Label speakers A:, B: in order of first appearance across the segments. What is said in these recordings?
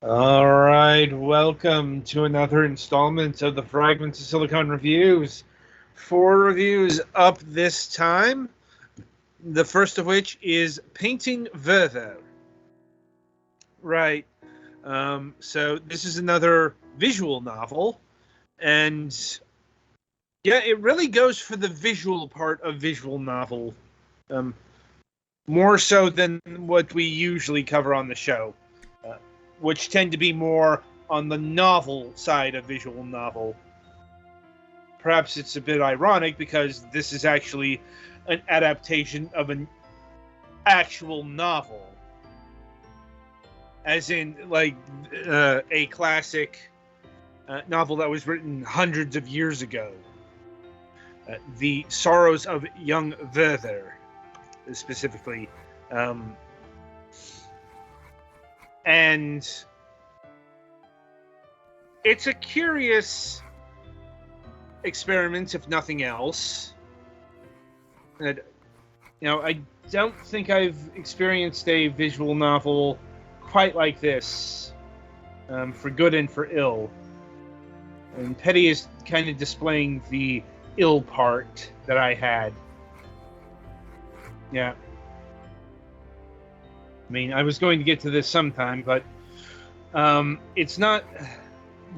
A: All right, welcome to another installment of the Fragments of Silicon reviews. 4 reviews up this time. The first of which is Painting Werther. Right. So this is another visual novel, and yeah, it really goes for the visual part of visual novel, um, more so than what we usually cover on the show. Which tend to be more on the novel side of visual novel. Perhaps it's a bit ironic because this is actually an adaptation of an actual novel, as in like a classic novel that was written hundreds of years ago. The Sorrows of Young Werther, specifically. And it's a curious experiment, if nothing else. And, I don't think I've experienced a visual novel quite like this, for good and for ill. And Petty is kind of displaying the ill part that I had. Yeah. I mean, I was going to get to this sometime, but it's not.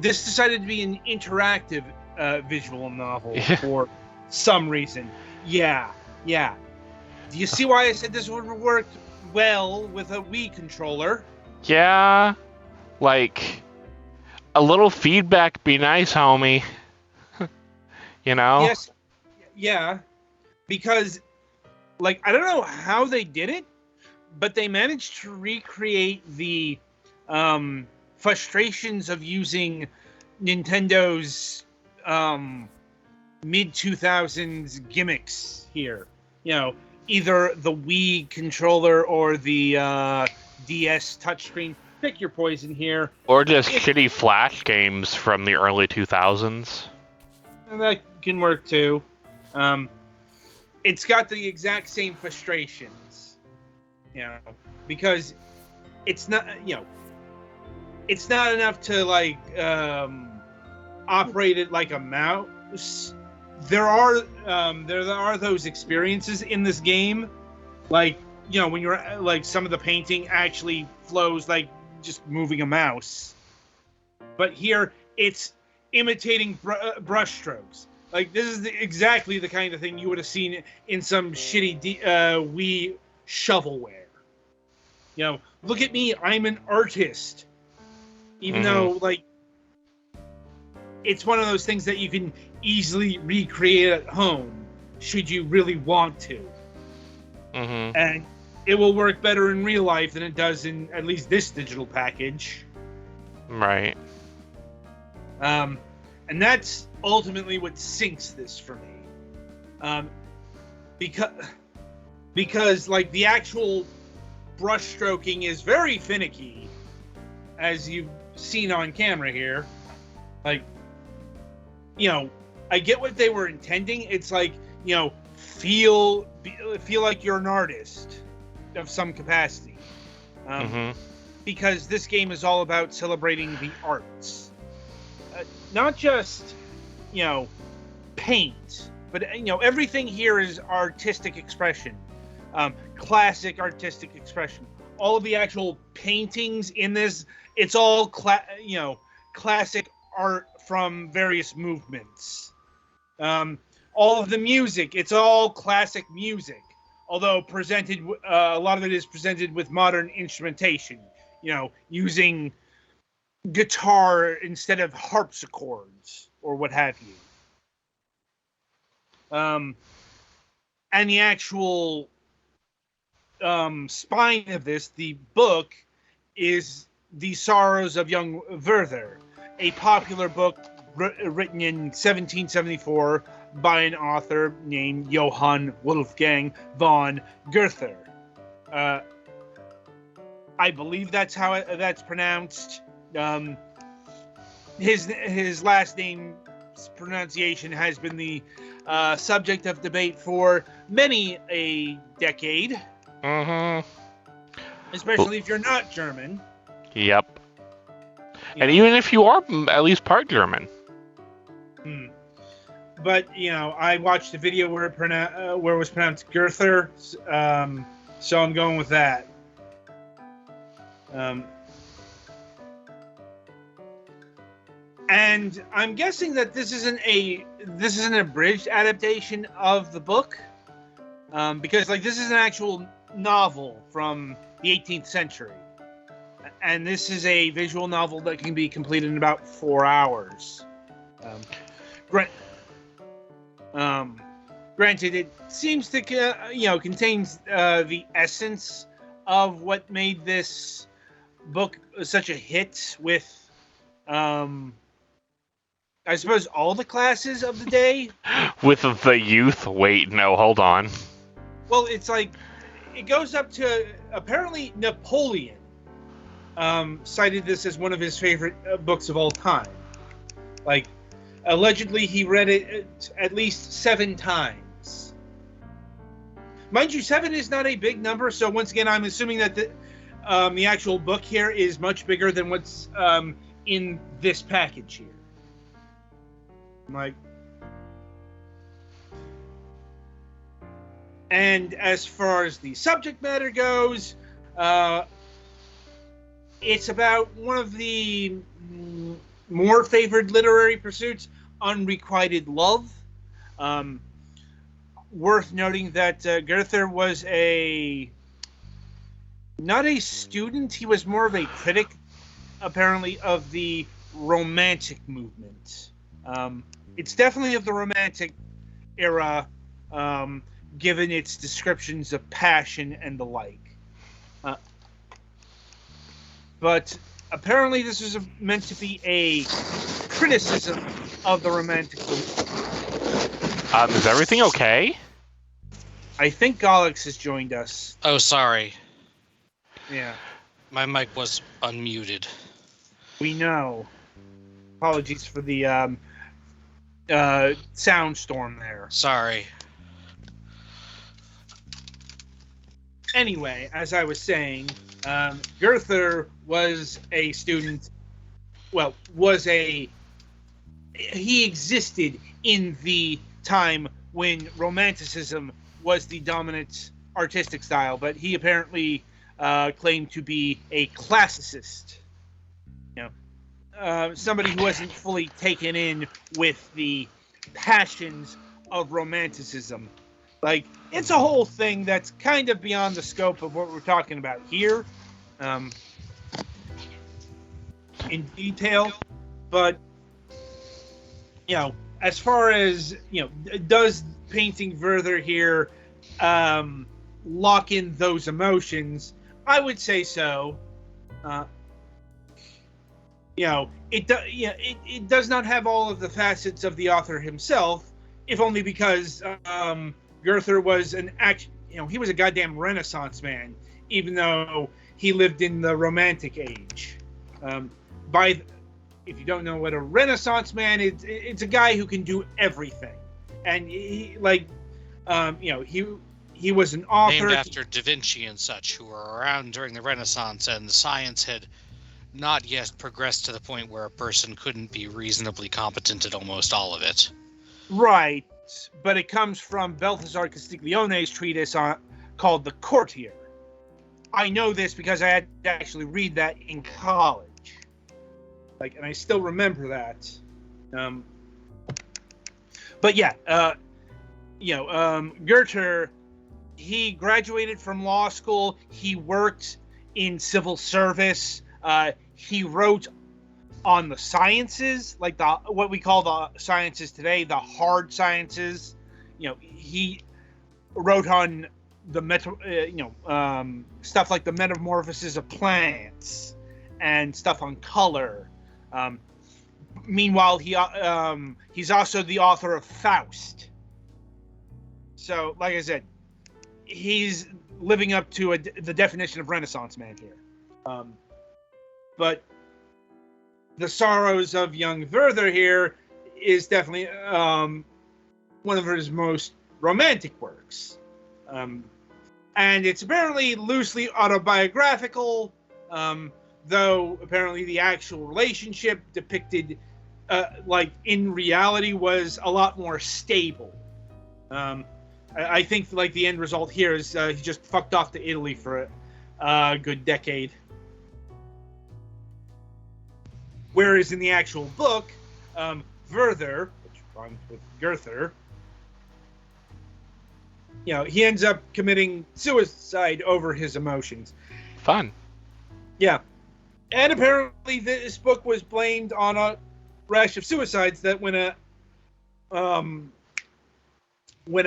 A: This decided to be an interactive visual novel for some reason. Yeah. Do you see why I said this would work well with a Wii controller?
B: Yeah, like a little feedback be nice, homie.
A: Yes. Yeah. Because, I don't know how they did it, but they managed to recreate the frustrations of using Nintendo's mid-2000s gimmicks here. Either the Wii controller or the DS touchscreen. Pick your poison here.
B: Or just shitty Flash games from the early 2000s.
A: And that can work too. It's got the exact same frustrations. Because it's not, it's not enough to operate it like a mouse. There are those experiences in this game, when you're some of the painting actually flows like just moving a mouse. But here it's imitating brush strokes. This is exactly the kind of thing you would have seen in some shitty Wii shovelware. Look at me, I'm an artist. Even though, it's one of those things that you can easily recreate at home, should you really want to. And it will work better in real life than it does in at least this digital package.
B: Right.
A: And that's ultimately what sinks this for me. Because the actual brush stroking is very finicky, as you've seen on camera here. I get what they were intending. It's feel like you're an artist of some capacity. Because this game is all about celebrating the arts. Not just, paint, but, everything here is artistic expression. Classic artistic expression. All of the actual paintings in this, it's all, classic art from various movements. All of the music, it's all classic music. Although presented, a lot of it is presented with modern instrumentation. Using guitar instead of harpsichords or what have you. And the actual spine of this, the book, is The Sorrows of Young Werther, a popular book written in 1774 by an author named Johann Wolfgang von Werther. I believe that's how that's pronounced. His last name's pronunciation has been the subject of debate for many a decade. Especially if you're not German.
B: Yep. And even if you are at least part German.
A: But I watched a video where it was pronounced Werther, so I'm going with that. And I'm guessing that this isn't an abridged adaptation of the book, because this is an actual novel from the 18th century, and this is a visual novel that can be completed in about 4 hours. Granted, it seems to contains the essence of what made this book such a hit with, I suppose, all the classes of the day.
B: With the youth? Wait, no, hold on.
A: Well, it's it goes up to, apparently, Napoleon cited this as one of his favorite books of all time. Allegedly, he read it at least 7 times. Mind you, 7 is not a big number, so once again, I'm assuming that the actual book here is much bigger than what's in this package here. And as far as the subject matter goes, it's about one of the more favored literary pursuits, unrequited love. Worth noting that Werther was not a student, he was more of a critic, apparently, of the Romantic movement. It's definitely of the Romantic era, given its descriptions of passion and the like. But apparently this was meant to be a criticism of the Romantic movement.
B: Is everything okay?
A: I think Galax has joined us.
C: Oh, sorry.
A: Yeah.
C: My mic was unmuted.
A: We know. Apologies for the sound storm there.
C: Sorry.
A: Anyway, as I was saying, Werther was a student. Well, he existed in the time when Romanticism was the dominant artistic style, but he apparently claimed to be a classicist. Somebody who wasn't fully taken in with the passions of Romanticism. It's a whole thing that's kind of beyond the scope of what we're talking about here, in detail. But, as far as, does painting Werther here lock in those emotions? I would say so. It does not have all of the facets of the author himself, if only because Werther was he was a goddamn Renaissance man, even though he lived in the Romantic age. If you don't know what a Renaissance man is, it's a guy who can do everything, and he was an author
C: named after Da Vinci and such, who were around during the Renaissance, and science had not yet progressed to the point where a person couldn't be reasonably competent at almost all of it.
A: Right, but it comes from Balthasar Castiglione's treatise called The Courtier. I know this because I had to actually read that in college. And I still remember that. But yeah, Werther, he graduated from law school. He worked in civil service. He wrote on the sciences, what we call the sciences today, the hard sciences. He wrote on the stuff like the metamorphosis of plants and stuff on color. Meanwhile, he's also the author of Faust. So, like I said, he's living up to the definition of Renaissance man here. But The Sorrows of Young Werther here is definitely one of his most romantic works. And it's apparently loosely autobiographical, though apparently the actual relationship depicted, like in reality, was a lot more stable. I think like the end result here is he just fucked off to Italy for a good decade. Whereas in the actual book, Werther, which rhymes with Werther, he ends up committing suicide over his emotions.
B: Fun.
A: Yeah. And apparently this book was blamed on a rash of suicides that went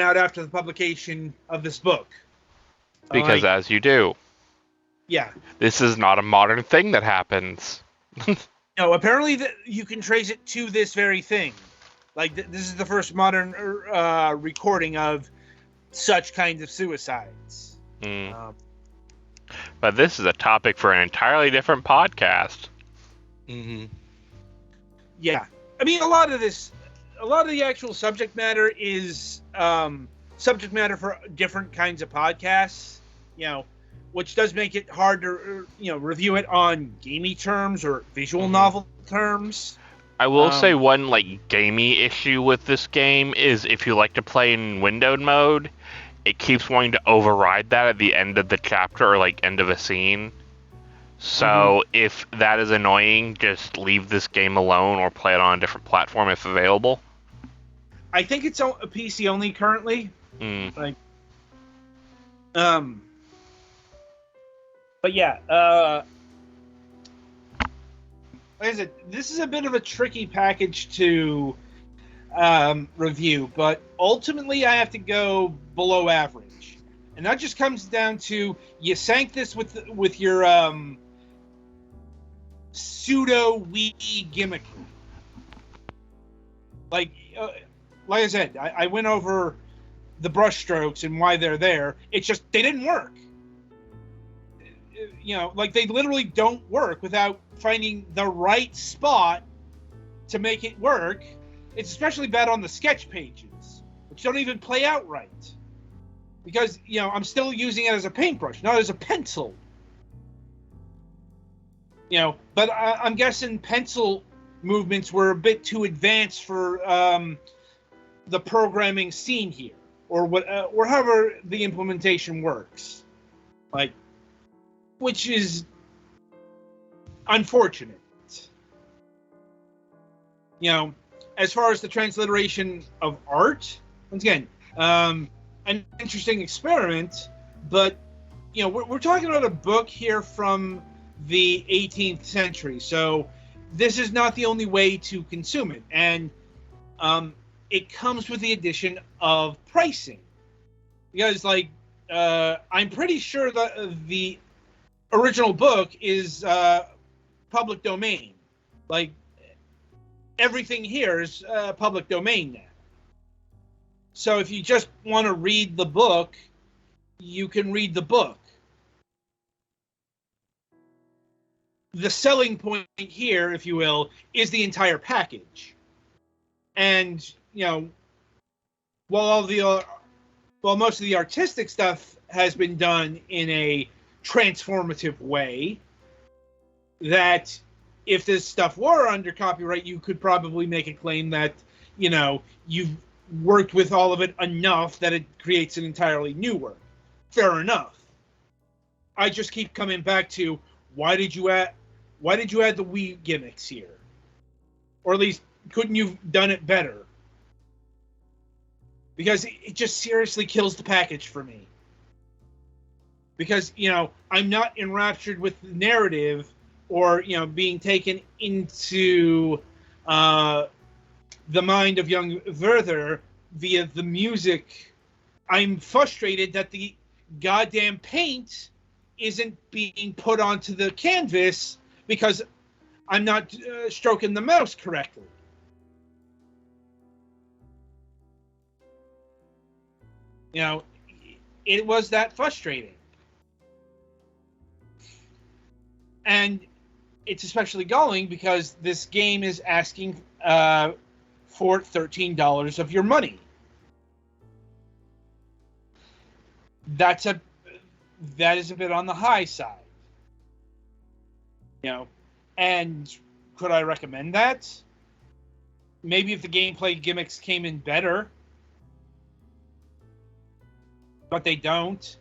A: out after the publication of this book.
B: Because as you do.
A: Yeah.
B: This is not a modern thing that happens.
A: No, apparently you can trace it to this very thing. Like, this is the first modern recording of such kinds of suicides.
B: But this is a topic for an entirely different podcast.
C: Mm-hmm.
A: Yeah. I mean, a lot of the actual subject matter is subject matter for different kinds of podcasts, which does make it hard to, review it on gamey terms or visual novel terms.
B: I will say one, gamey issue with this game is if you like to play in windowed mode, it keeps wanting to override that at the end of the chapter or, end of a scene. So if that is annoying, just leave this game alone or play it on a different platform if available.
A: I think it's a PC only currently. But yeah, like I said, this is a bit of a tricky package to review, but ultimately I have to go below average, and that just comes down to you sank this with your pseudo Wii gimmick. Like I said, I went over the brushstrokes and why they're there. It's just they didn't work. They literally don't work without finding the right spot to make it work. It's especially bad on the sketch pages, which don't even play out right. Because, I'm still using it as a paintbrush, not as a pencil. But I'm guessing pencil movements were a bit too advanced for the programming scene here, or however the implementation works. Which is unfortunate. As far as the transliteration of art, once again, an interesting experiment, but, we're talking about a book here from the 18th century, so this is not the only way to consume it, and it comes with the addition of pricing. Because, I'm pretty sure that the original book is public domain. Everything here is public domain now. So if you just want to read the book, you can read the book. The selling point here, if you will, is the entire package. And, while most of the artistic stuff has been done in a transformative way, that if this stuff were under copyright, you could probably make a claim that, you've worked with all of it enough that it creates an entirely new work. Fair enough. I just keep coming back to, why did you add the Wii gimmicks here? Or at least, couldn't you have done it better? Because it just seriously kills the package for me. Because, I'm not enraptured with the narrative or, being taken into the mind of young Werther via the music. I'm frustrated that the goddamn paint isn't being put onto the canvas because I'm not stroking the mouse correctly. It was that frustrating. And it's especially galling because this game is asking for $13 of your money. That is a bit on the high side. And could I recommend that? Maybe if the gameplay gimmicks came in better, but they don't.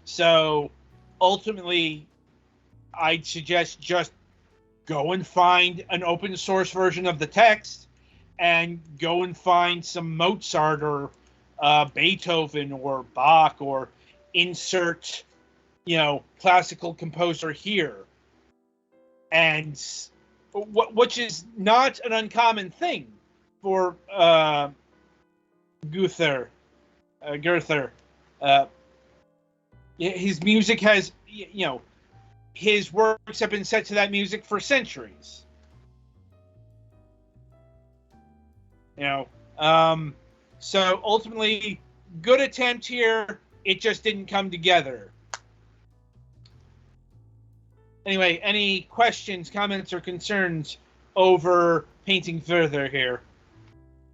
A: So ultimately, I'd suggest just go and find an open source version of the text and go and find some Mozart or Beethoven or Bach or insert, classical composer here. And which is not an uncommon thing for Werther. His music has, his works have been set to that music for centuries. So ultimately, good attempt here. It just didn't come together. Anyway, any questions, comments, or concerns over painting Werther here?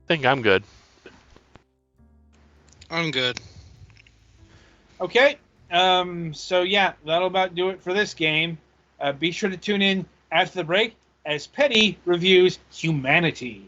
B: I think I'm good.
C: I'm good.
A: Okay. So yeah, that'll about do it for this game. Be sure to tune in after the break as Penny reviews Humanity.